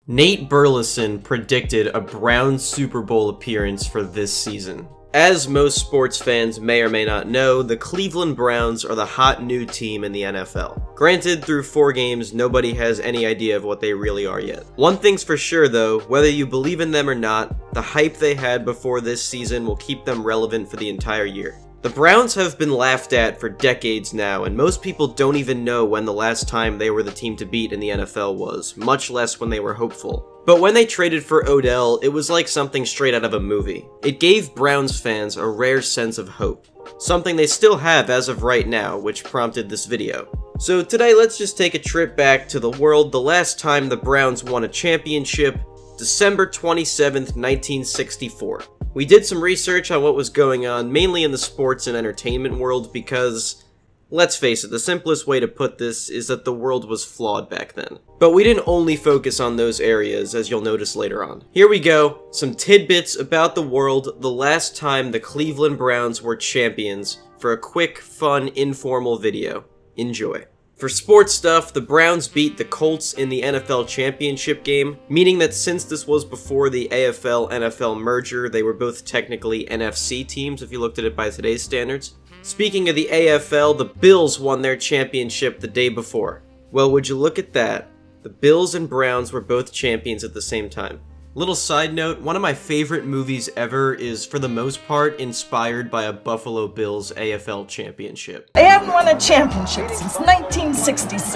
Nate Burleson predicted a Browns Super Bowl appearance for this season. As most sports fans may or may not know, the Cleveland Browns are the hot new team in the NFL. Granted, through 4 games, nobody has any idea of what they really are yet. One thing's for sure though, whether you believe in them or not, the hype they had before this season will keep them relevant for the entire year. The Browns have been laughed at for decades now, and most people don't even know when the last time they were the team to beat in the NFL was, much less when they were hopeful. But when they traded for Odell, it was like something straight out of a movie. It gave Browns fans a rare sense of hope. Something they still have as of right now, which prompted this video. So today, let's just take a trip back to the world the last time the Browns won a championship, December 27th, 1964. We did some research on what was going on, mainly in the sports and entertainment world, because, let's face it, the simplest way to put this is that the world was flawed back then. But we didn't only focus on those areas, as you'll notice later on. Here we go, some tidbits about the world the last time the Cleveland Browns were champions, for a quick, fun, informal video. Enjoy. For sports stuff, the Browns beat the Colts in the NFL championship game, meaning that since this was before the AFL-NFL merger, they were both technically NFC teams if you looked at it by today's standards. Speaking of the AFL, the Bills won their championship the day before. Well, would you look at that? The Bills and Browns were both champions at the same time. Little side note, one of my favorite movies ever is, for the most part, inspired by a Buffalo Bills AFL championship. They haven't won a championship since 1966,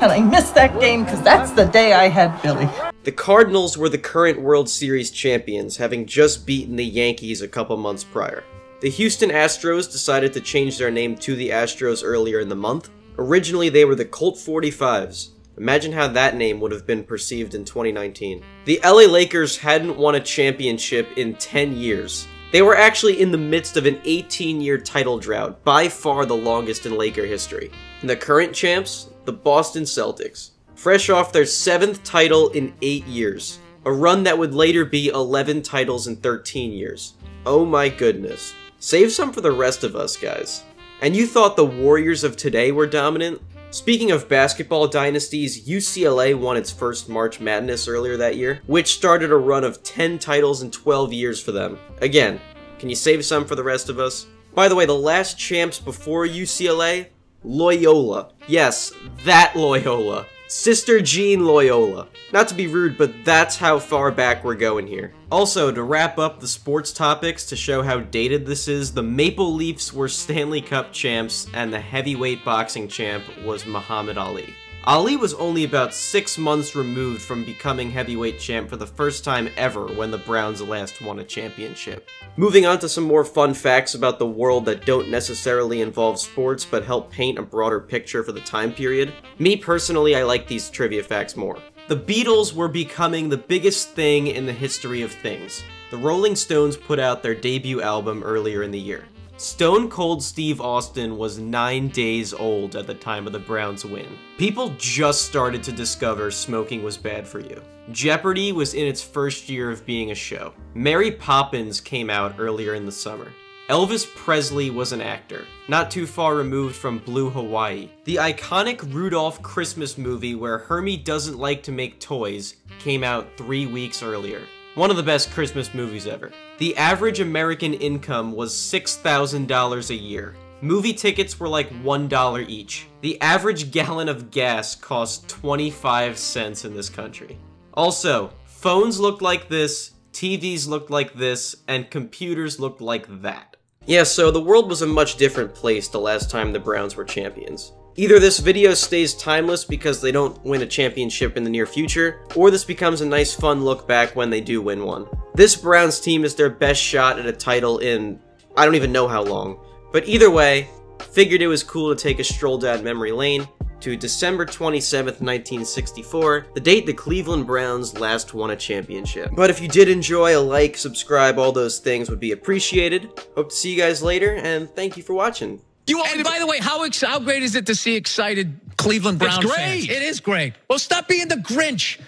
and I missed that game because that's the day I had Billy. The Cardinals were the current World Series champions, having just beaten the Yankees a couple months prior. The Houston Astros decided to change their name to the Astros earlier in the month. Originally, they were the Colt 45s. Imagine how that name would have been perceived in 2019. The LA Lakers hadn't won a championship in 10 years. They were actually in the midst of an 18-year title drought, by far the longest in Laker history. And the current champs? The Boston Celtics. Fresh off their 7th title in 8 years. A run that would later be 11 titles in 13 years. Oh my goodness. Save some for the rest of us, guys. And you thought the Warriors of today were dominant? Speaking of basketball dynasties, UCLA won its first March Madness earlier that year, which started a run of 10 titles in 12 years for them. Again, can you save some for the rest of us? By the way, the last champs before UCLA? Loyola. Yes, that Loyola. Sister Jean Loyola. Not to be rude, but that's how far back we're going here. Also, to wrap up the sports topics to show how dated this is, the Maple Leafs were Stanley Cup champs, and the heavyweight boxing champ was Muhammad Ali. Ali was only about 6 months removed from becoming heavyweight champ for the first time ever when the Browns last won a championship. Moving on to some more fun facts about the world that don't necessarily involve sports but help paint a broader picture for the time period. Me personally, I like these trivia facts more. The Beatles were becoming the biggest thing in the history of things. The Rolling Stones put out their debut album earlier in the year. Stone Cold Steve Austin was 9 days old at the time of the Browns' win. People just started to discover smoking was bad for you. Jeopardy was in its first year of being a show. Mary Poppins came out earlier in the summer. Elvis Presley was an actor, not too far removed from Blue Hawaii. The iconic Rudolph Christmas movie where Hermie doesn't like to make toys came out 3 weeks earlier. One of the best Christmas movies ever. The average American income was $6,000 a year. Movie tickets were like $1 each. The average gallon of gas cost 25 cents in this country. Also, phones looked like this, TVs looked like this, and computers looked like that. Yeah, so the world was a much different place the last time the Browns were champions. Either this video stays timeless because they don't win a championship in the near future, or this becomes a nice fun look back when they do win one. This Browns team is their best shot at a title in I don't even know how long. But either way, figured it was cool to take a stroll down memory lane to December 27th, 1964, the date the Cleveland Browns last won a championship. But if you did enjoy, a like, subscribe, all those things would be appreciated. Hope to see you guys later, and thank you for watching. And by the way, how great is it to see excited Cleveland Browns fans? It is great. Well, stop being the Grinch.